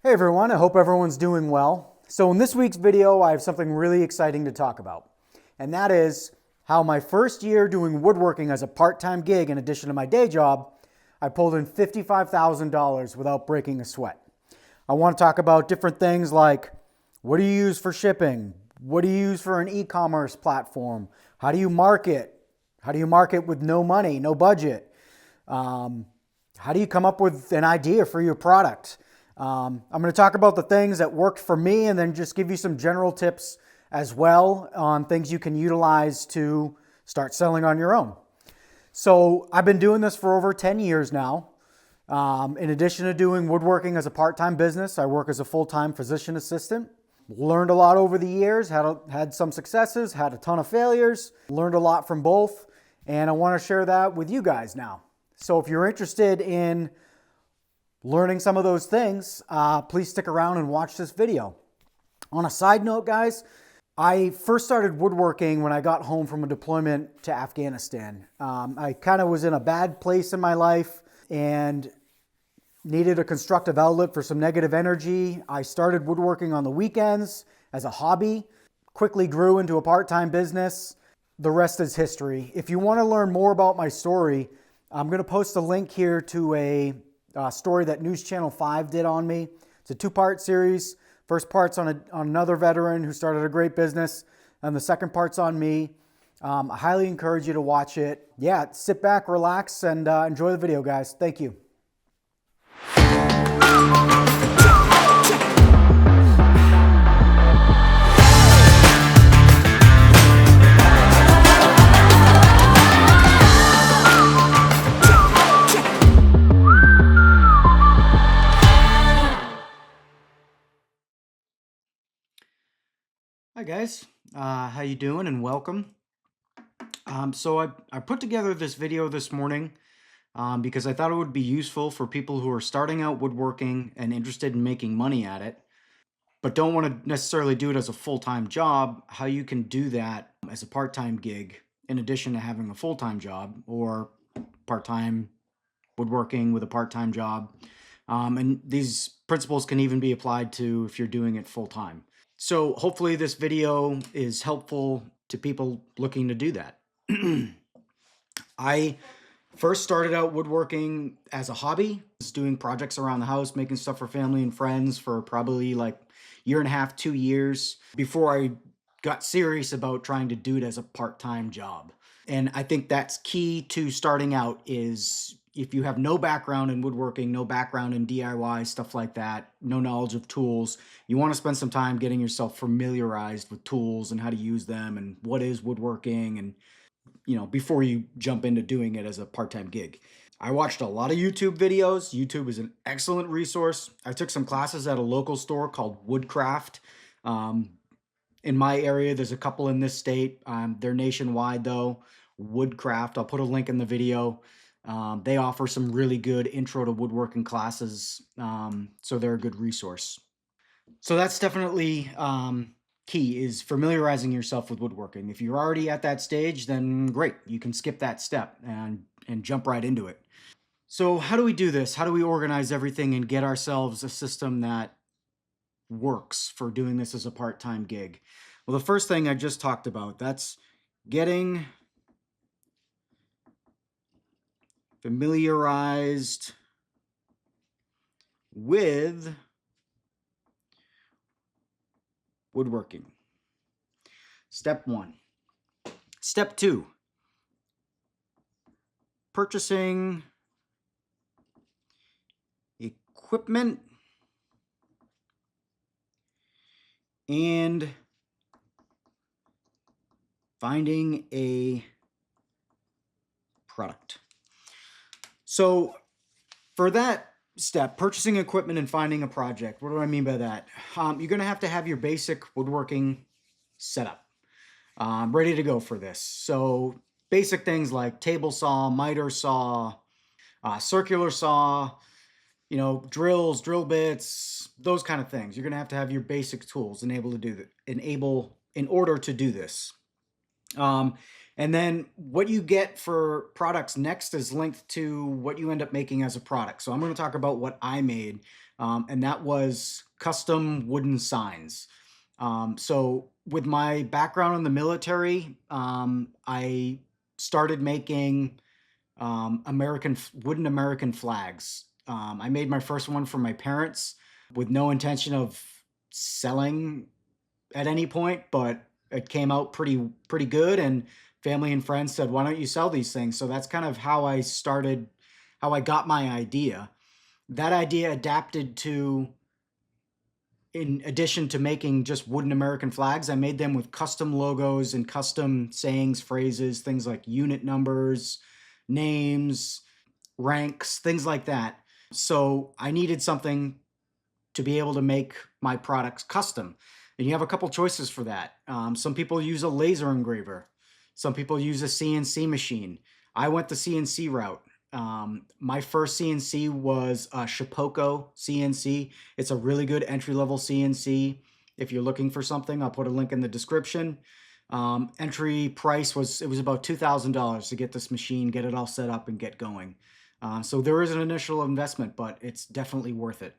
Hey everyone, I hope everyone's doing well. So in this week's video, I have something really exciting to talk about. And that is how my first year doing woodworking as a part-time gig in addition to my day job, I pulled in $55,000 without breaking a sweat. I want to talk about different things like, what do you use for shipping? What do you use for an e-commerce platform? How do you market? How do you market with no money, no budget? How do you come up with an idea for your product? I'm going to talk about the things that worked for me and then just give you some general tips as well on things you can utilize to start selling on your own. So I've been doing this for over 10 years now. In addition to doing woodworking as a part-time business, I work as a full-time physician assistant. Learned a lot over the years, had some successes, had a ton of failures, learned a lot from both, and I want to share that with you guys now. So if you're interested in learning some of those things, please stick around and watch this video. On a side note, guys, I first started woodworking when I got home from a deployment to Afghanistan. I kind of was in a bad place in my life and needed a constructive outlet for some negative energy. I started woodworking on the weekends as a hobby, quickly grew into a part-time business. The rest is history. If you want to learn more about my story, I'm going to post a link here to a story that News Channel 5 did on me. It's a two-part series. First part's on another veteran who started a great business, and the second part's on me. I highly encourage you to watch it. Yeah, sit back, relax, and enjoy the video, guys. Thank you. Hi guys, how you doing and welcome. So I put together this video this morning because I thought it would be useful for people who are starting out woodworking and interested in making money at it, but don't want to necessarily do it as a full-time job, how you can do that as a part-time gig in addition to having a full-time job, or part-time woodworking with a part-time job. And these principles can even be applied to if you're doing it full-time. So hopefully this video is helpful to people looking to do that. I first started out woodworking as a hobby, just doing projects around the house, making stuff for family and friends for probably like year and a half, 2 years before I got serious about trying to do it as a part-time job. And I think that's key to starting out is if you have no background in woodworking, no background in DIY, stuff like that, no knowledge of tools, you want to spend some time getting yourself familiarized with tools and how to use them and what is woodworking, and before you jump into doing it as a part-time gig. I watched a lot of YouTube videos. YouTube is an excellent resource. I took some classes at a local store called Woodcraft. In my area, there's a couple in this state. They're nationwide though. Woodcraft, I'll put a link in the video. They offer some really good intro to woodworking classes, so they're a good resource. So that's definitely key, is familiarizing yourself with woodworking. If you're already at that stage, then great, you can skip that step and jump right into it. So how do we do this? How do we organize everything and get ourselves a system that works for doing this as a part-time gig? Well, the first thing I just talked about, that's getting familiarized with woodworking. Step 1. Step 2, purchasing equipment and finding a product. So for that step, purchasing equipment and finding a project, what do I mean by that? You're going to have your basic woodworking setup ready to go for this. So basic things like table saw, miter saw, circular saw, drills, drill bits, those kind of things. You're going to have your basic tools in order to do this. And then what you get for products next is linked to what you end up making as a product. So I'm going to talk about what I made, and that was custom wooden signs. So with my background in the military, I started making wooden American flags. I made my first one for my parents with no intention of selling at any point, but it came out pretty good, and family and friends said, "Why don't you sell these things?" So that's kind of how I started, how I got my idea. That idea adapted to, in addition to making just wooden American flags, I made them with custom logos and custom sayings, phrases, things like unit numbers, names, ranks, things like that. So I needed something to be able to make my products custom. And you have a couple choices for that. Some people use a laser engraver. Some people use a CNC machine. I went the CNC route. My first CNC was a Shapeoko CNC. It's a really good entry-level CNC. If you're looking for something, I'll put a link in the description. Entry price was about $2,000 to get this machine, get it all set up and get going. So there is an initial investment, but it's definitely worth it.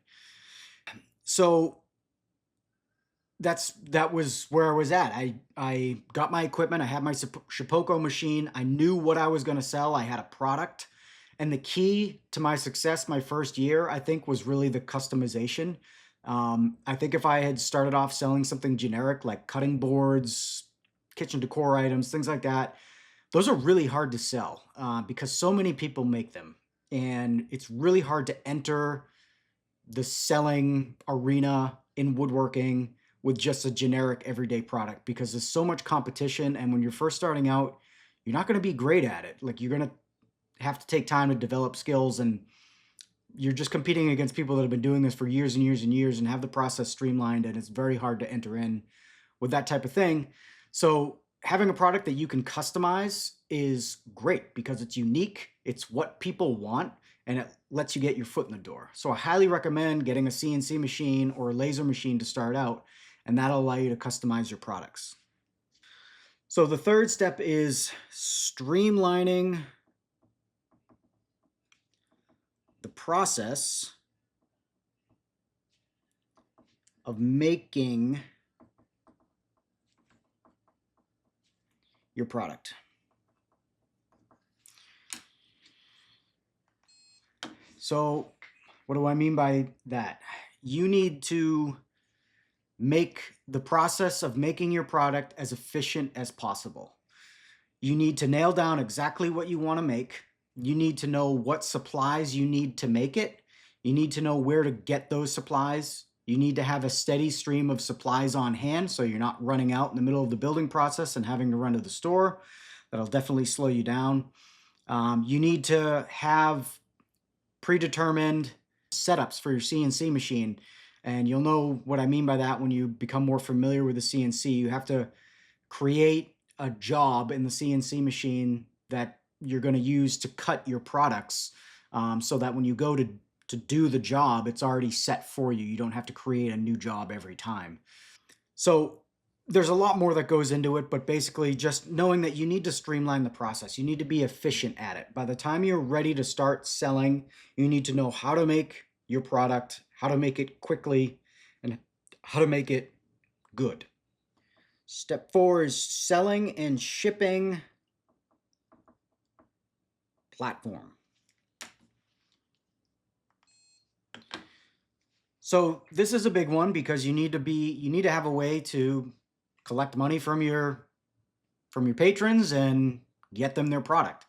So that was where I was at. I got my equipment. I had my Shapeoko machine. I knew what I was going to sell. I had a product. And the key to my success my first year, I think, was really the customization. I think if I had started off selling something generic like cutting boards, kitchen decor items, things like that, those are really hard to sell because so many people make them. And it's really hard to enter the selling arena in woodworking with just a generic everyday product because there's so much competition. And when you're first starting out, you're not going to be great at it. Like, you're going to have to take time to develop skills, and you're just competing against people that have been doing this for years and years and years and have the process streamlined, and it's very hard to enter in with that type of thing. So having a product that you can customize is great because it's unique, it's what people want, and it lets you get your foot in the door. So I highly recommend getting a CNC machine or a laser machine to start out, and that'll allow you to customize your products. So the third step is streamlining the process of making your product. So what do I mean by that? You need to make the process of making your product as efficient as possible. You need to nail down exactly what you want to make. You need to know what supplies you need to make it. You need to know where to get those supplies. You need to have a steady stream of supplies on hand so you're not running out in the middle of the building process and having to run to the store. That'll definitely slow you down. You need to have predetermined setups for your CNC machine. And you'll know what I mean by that when you become more familiar with the CNC. You have to create a job in the CNC machine that you're going to use to cut your products, so that when you go to do the job, it's already set for you. You don't have to create a new job every time. So there's a lot more that goes into it, but basically just knowing that you need to streamline the process. You need to be efficient at it. By the time you're ready to start selling, you need to know how to make your product, how to make it quickly, and how to make it good. Step 4 is selling and shipping platform. So this is a big one because you need to have a way to collect money from your patrons and get them their product.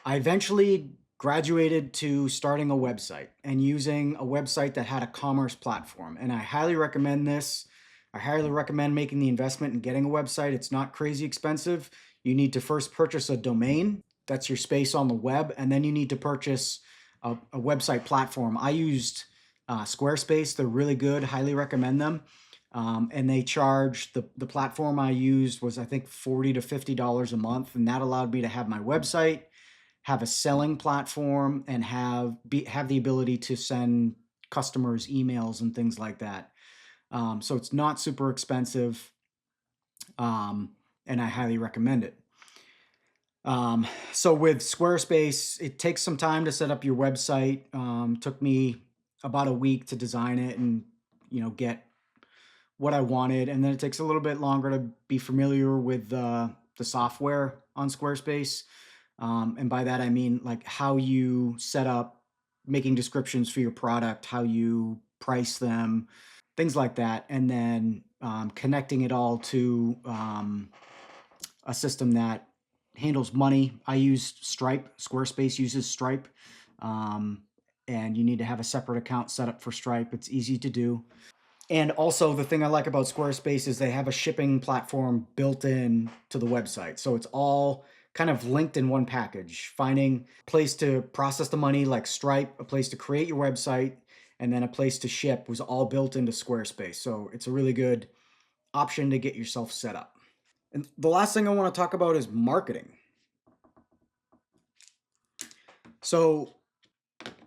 I eventually graduated to starting a website and using a website that had a commerce platform, and I highly recommend this. I highly recommend making the investment and getting a website. It's not crazy expensive. You need to first purchase a domain. That's your space on the web. And then you need to purchase a website platform. I used Squarespace. They're really good. Highly recommend them. And they charge, the platform I used was, I think, $40 to $50 a month. And that allowed me to have my website, have a selling platform, and have the ability to send customers emails and things like that. So it's not super expensive, and I highly recommend it. So with Squarespace, it takes some time to set up your website. Took me about a week to design it and, get what I wanted. And then it takes a little bit longer to be familiar with the software on Squarespace. And by that, I mean like how you set up making descriptions for your product, how you price them, things like that. And then connecting it all to a system that handles money. I use Stripe. Squarespace uses Stripe. Um, and you need to have a separate account set up for Stripe. It's easy to do. And also, the thing I like about Squarespace is they have a shipping platform built in to the website. So it's all kind of linked in one package. Finding a place to process the money like Stripe, a place to create your website, and then a place to ship was all built into Squarespace. So it's a really good option to get yourself set up. And the last thing I want to talk about is marketing. So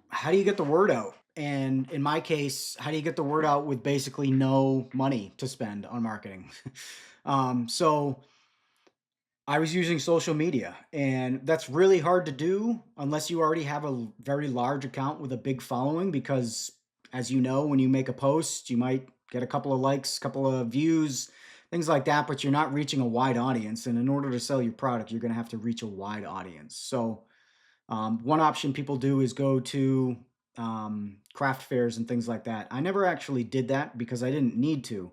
how do you get the word out? And in my case, how do you get the word out with basically no money to spend on marketing? So I was using social media, and that's really hard to do unless you already have a very large account with a big following, because as you know, when you make a post, you might get a couple of likes, a couple of views, things like that, but you're not reaching a wide audience. And in order to sell your product, you're going to have to reach a wide audience. So one option people do is go to craft fairs and things like that. I never actually did that because I didn't need to.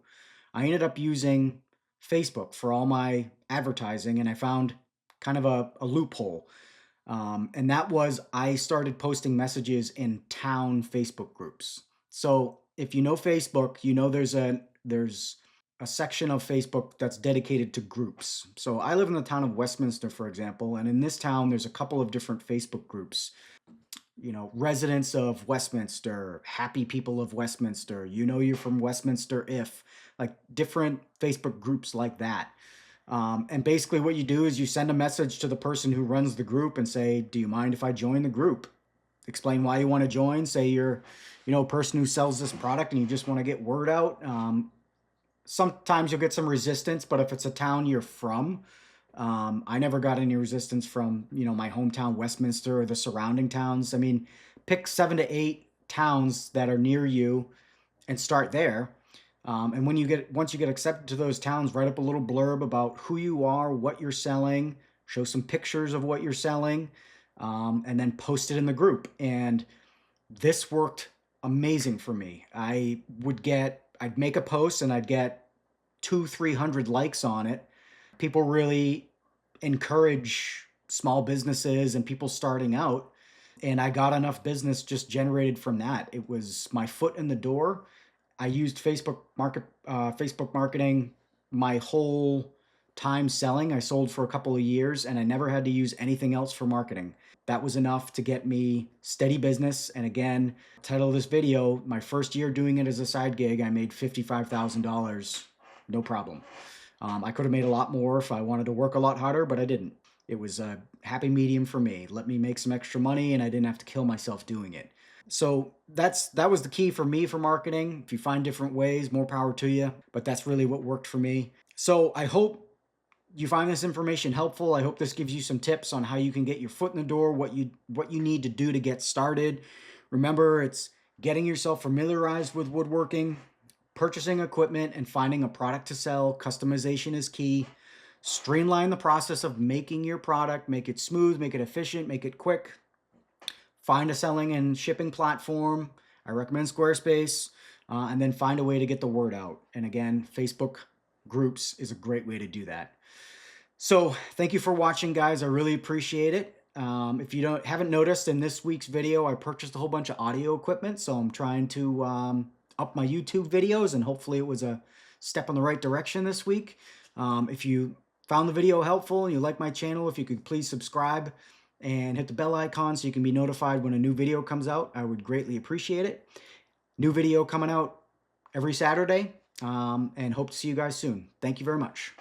I ended up using Facebook for all my advertising, and I found kind of a loophole. And that was I started posting messages in town Facebook groups. So if you know Facebook, you know there's a section of Facebook that's dedicated to groups. So I live in the town of Westminster, for example, and in this town, there's a couple of different Facebook groups. Residents of Westminster, happy people of Westminster, you're from Westminster if, like different Facebook groups like that. And basically what you do is you send a message to the person who runs the group and say, do you mind if I join the group? Explain why you want to join. Say you're, a person who sells this product and you just want to get word out. Sometimes you'll get some resistance, but if it's a town you're from, I never got any resistance from, my hometown, Westminster, or the surrounding towns. I mean, pick 7 to 8 towns that are near you and start there. And once you get accepted to those towns, write up a little blurb about who you are, what you're selling, show some pictures of what you're selling, and then post it in the group. And this worked amazing for me. I'd make a post and I'd get 200-300 likes on it. People really encourage small businesses and people starting out. And I got enough business just generated from that. It was my foot in the door. I used Facebook marketing my whole time selling. I sold for a couple of years and I never had to use anything else for marketing. That was enough to get me steady business. And again, title of this video, my first year doing it as a side gig, I made $55,000, no problem. I could have made a lot more if I wanted to work a lot harder, but I didn't. It was a happy medium for me. Let me make some extra money and I didn't have to kill myself doing it. So that was the key for me for marketing. If you find different ways, more power to you, but that's really what worked for me. So I hope you find this information helpful. I hope this gives you some tips on how you can get your foot in the door, what you need to do to get started. Remember, it's getting yourself familiarized with woodworking, purchasing equipment, and finding a product to sell. Customization is key. Streamline the process of making your product, make it smooth, make it efficient, make it quick. Find a selling and shipping platform. I recommend Squarespace, and then find a way to get the word out. And again, Facebook groups is a great way to do that. So thank you for watching, guys. I really appreciate it. If you haven't noticed, in this week's video, I purchased a whole bunch of audio equipment. So I'm trying to up my YouTube videos, and hopefully it was a step in the right direction this week. If you found the video helpful and you like my channel, if you could please subscribe and hit the bell icon so you can be notified when a new video comes out, I would greatly appreciate it. New video coming out every Saturday, and hope to see you guys soon. Thank you very much.